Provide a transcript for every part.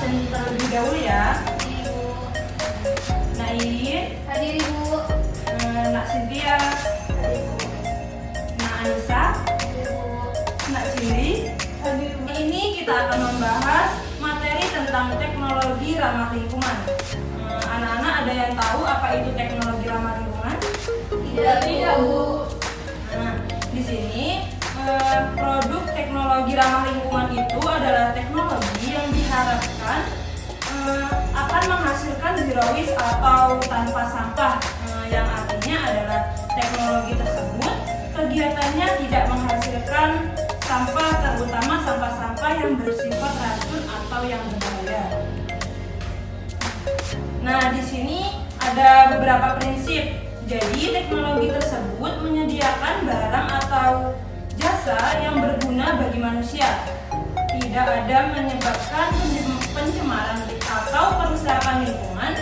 absen terlebih dahulu ya. Ibu. Nak Iin, Hadir Ibu. Nak Cynthia, Hadir Ibu. Nak Anissa, Hadir Ibu. Nak Cindy. Ini kita akan membahas materi tentang teknologi ramah lingkungan. Anak-anak ada yang tahu apa itu teknologi ramah lingkungan? Tidak, Bu. Nah, di sini produk teknologi ramah lingkungan itu adalah teknologi yang diharapkan akan menghasilkan zero waste atau tanpa sampah, yang artinya adalah teknologi tersebut kegiatannya tidak menghasilkan sampah, terutama sampah-sampah yang bersifat racun atau yang berbahaya. Nah, di sini ada beberapa prinsip. Jadi, teknologi tersebut menyediakan barang atau jasa yang berguna bagi manusia. Tidak ada menyebabkan pencemaran atau kerusakan lingkungan.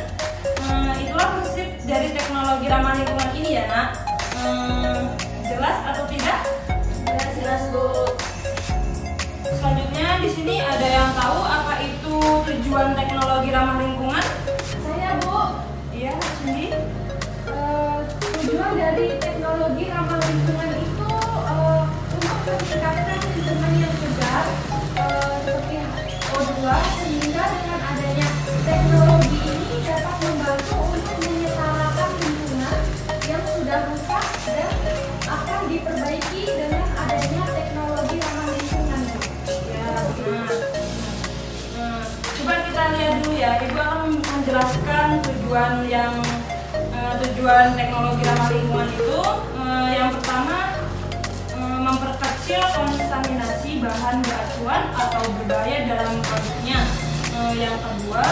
Itulah prinsip dari teknologi ramah lingkungan ini ya, Nak. Jelas atau tidak? Jelas, Bu. Selanjutnya di sini ada yang tahu apa itu tujuan teknologi ramah lingkungan? Saya, Bu. Iya, Cindy. Tujuan dari teknologi ramah lingkungan itu untuk meningkatkan lingkungan yang segar seperti O2, sehingga dengan adanya teknologi ini dapat membantu untuk menyetarakan lingkungan yang sudah rusak dan akan diperbaiki dengan adanya teknologi ramah lingkungan. Ya, benar. Coba kita lihat dulu ya. Ibu akan menjelaskan tujuan teknologi ramah lingkungan itu. Yang pertama, memperkecil kontaminasi bahan beracuan atau berbahaya dalam produknya. Yang kedua,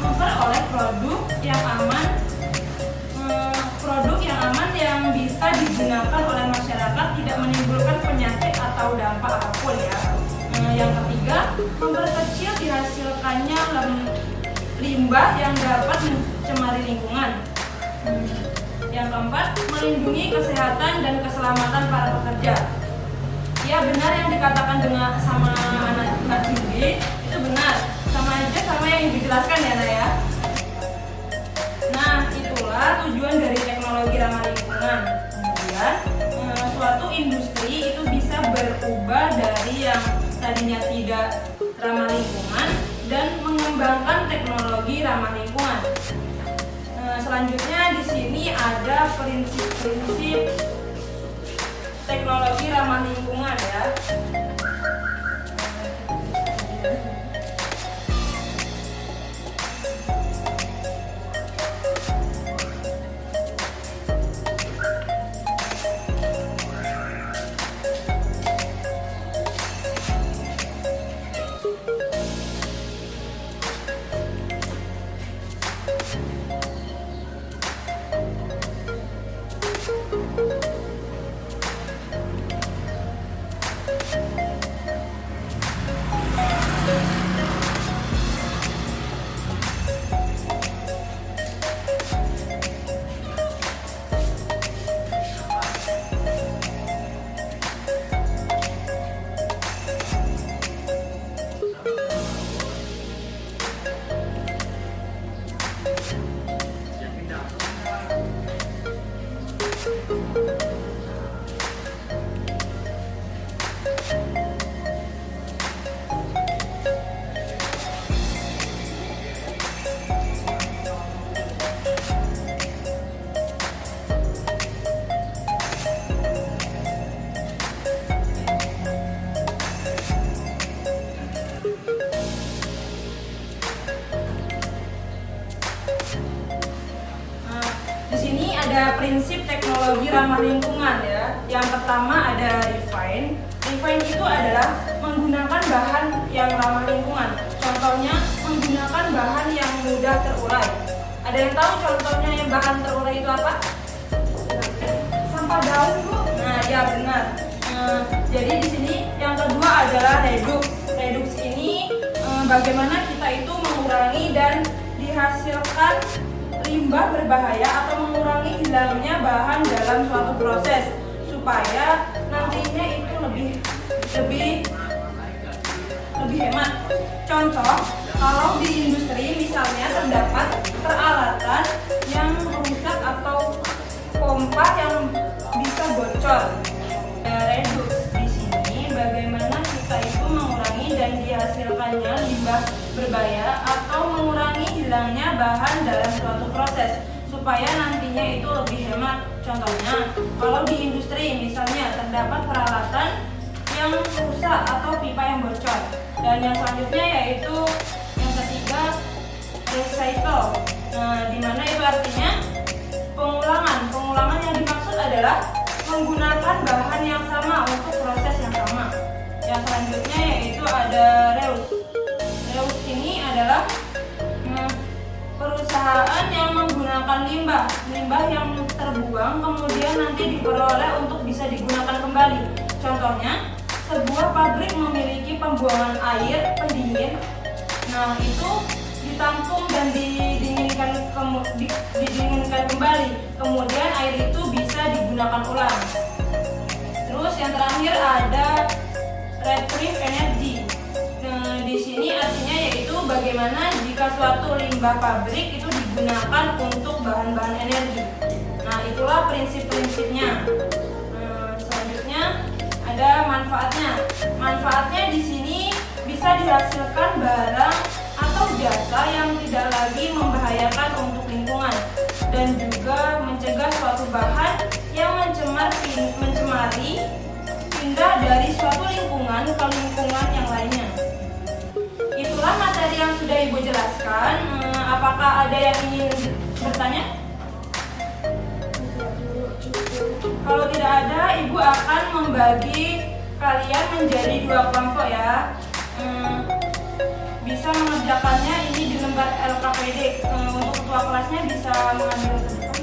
memperoleh produk yang aman yang bisa digunakan oleh masyarakat, tidak menimbulkan penyakit atau dampak apapun ya. Yang ketiga, memperkecil dihasilkannya limbah yang dapat mencemari lingkungan. Yang keempat, melindungi kesehatan dan keselamatan para pekerja. Ya, benar yang dikatakan sama anak Cindy, itu benar. Sama aja sama yang dijelaskan ya, Nak ya. Nah, itulah tujuan dari teknologi ramah lingkungan. Kemudian, suatu industri itu bisa berubah dari yang tadinya tidak ramah lingkungan dan mengembangkan teknologi ramah lingkungan. Selanjutnya di sini ada prinsip-prinsip teknologi ramah lingkungan ya. Di sini ada prinsip teknologi ramah lingkungan ya. Yang pertama ada refine. Refine itu adalah menggunakan bahan yang ramah lingkungan. Contohnya menggunakan bahan yang mudah terurai. Ada yang tahu contohnya yang bahan terurai itu apa? Sampah daun, Bu. Nah, ya benar. Jadi di sini yang kedua adalah reduks. Reduks ini bagaimana kita itu mengurangi dan dihasilkan limbah berbahaya atau mengurangi hilangnya bahan dalam suatu proses supaya nantinya itu lebih hemat. Contoh, kalau di industri misalnya terdapat peralatan yang rusak atau pompa yang bisa bocor. Reduks di sini bagaimana kita itu mengurangi dan dihasilkannya limbah berbahaya atau mengurangi hilangnya bahan dalam suatu proses supaya nantinya itu lebih hemat. Contohnya, kalau di industri misalnya terdapat peralatan yang rusak atau pipa yang bocor. Dan yang selanjutnya yaitu yang ketiga, recycle. Nah, dimana itu artinya pengulangan. Pengulangan yang dimaksud adalah menggunakan bahan yang sama untuk proses yang sama. Yang selanjutnya yaitu ada reuse. Reuse ini adalah perusahaan yang menggunakan limbah yang terbuang kemudian nanti diperoleh untuk bisa digunakan kembali. Contohnya, sebuah pabrik memiliki pembuangan air pendingin. Nah, itu ditampung dan didinginkan kembali. Kemudian air itu bisa digunakan ulang. Terus yang terakhir ada retrieve energy. Nah, di sini artinya yaitu bagaimana jika suatu limbah pabrik itu digunakan untuk bahan-bahan energi. Nah, itulah prinsip-prinsipnya. Selanjutnya ada manfaatnya. Manfaatnya di sini bisa dihasilkan barang atau jasa yang tidak lagi membahayakan untuk lingkungan dan juga mencegah suatu bahan yang mencemari pindah dari suatu lingkungan ke lingkungan yang lainnya. Itulah materi yang sudah Ibu jelaskan. Apakah ada yang ingin bertanya? Kalau tidak ada, Ibu akan membagi kalian menjadi 2 kelompok ya. Bisa mengerjakannya ini di lembar LKPD. Untuk ketua kelasnya bisa mengambil ke depan.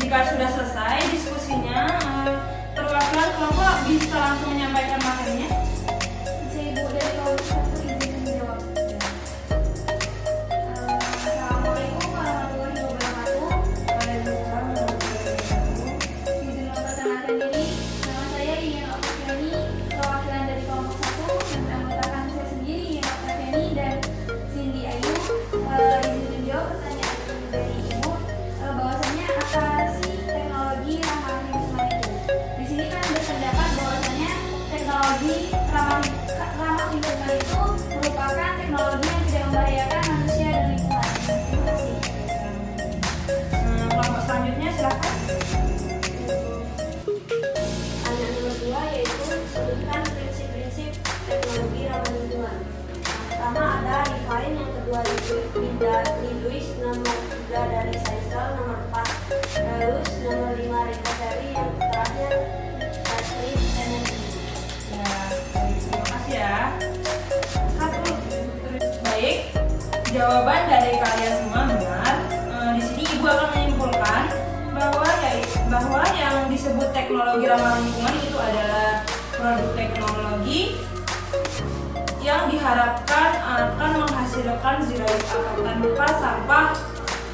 Jika sudah selesai diskusinya, perwakilan kelompok bisa langsung menyampaikan materinya. Ibu dari kelompok 1 izin menjawab. Assalamualaikum warahmatullahi wabarakatuh. Waalaikumsalam warahmatullahi wabarakatuh. Izin memperkenalkan diri. Nama saya Ingin Oktaviani, perwakilan dari kelompok 1 yang beranggotakan saya sendiri Ingin Oktaviani dan Cindy Ayu. Izin menjawab pertanyaan dari Ibu. Bahwasanya apa sih teknologi ramah lingkungan itu? Di sini kan berpendapat bahwasanya teknologi ramah lingkungan itu merupakan teknologi yang tidak membahayakan manusia dan lingkungan. Terima kasih. Kelompok selanjutnya silakan. Anak nomor 2 yaitu sebutkan prinsip-prinsip teknologi ramah lingkungan. Yang pertama ada refine, yang kedua reduce, nomor 3 dari cycle, nomor 4 reuse, nomor 5 recovery, yang terakhir retrieve energy. Ya, baik, terima kasih ya. Baik, jawaban dari kalian semua benar. Di sini Ibu akan menyimpulkan bahwa yang disebut teknologi ramah lingkungan itu adalah produk teknologi yang diharapkan akan menghasilkan zero waste atau tanpa sampah.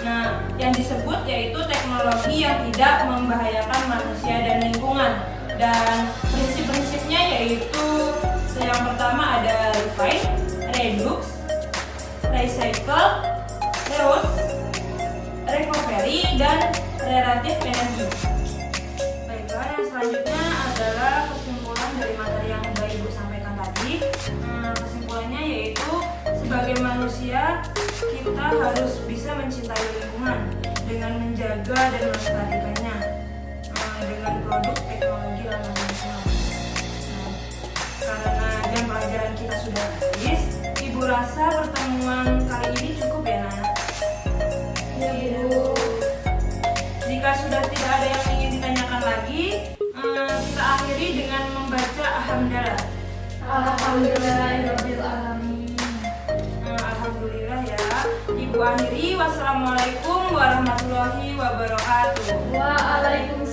Nah, yang disebut yaitu teknologi yang tidak membahayakan manusia dan lingkungan. Dan prinsip-prinsipnya yaitu yang pertama ada refine, reduce, recycle, reuse, recovery, dan retrieve energy. Baiklah, yang selanjutnya adalah kesimpulan dari materi yang sudah Ibu sampaikan tadi. Kesimpulannya yaitu sebagai manusia kita harus bisa mencintai lingkungan dengan menjaga dan melestarikannya. dengan produk teknologi ramah lingkungan. Karena jam pelajaran kita sudah habis, Ibu rasa pertemuan kali ini cukup ya, Nak? Ya, Bu. Jika sudah tidak ada yang ingin ditanyakan lagi, kita akhiri dengan membaca Alhamdulillah. Alhamdulillahirabbil alamin. Alhamdulillah ya. Ibu akhiri, wassalamualaikum warahmatullahi wabarakatuh. Waalaikumsalam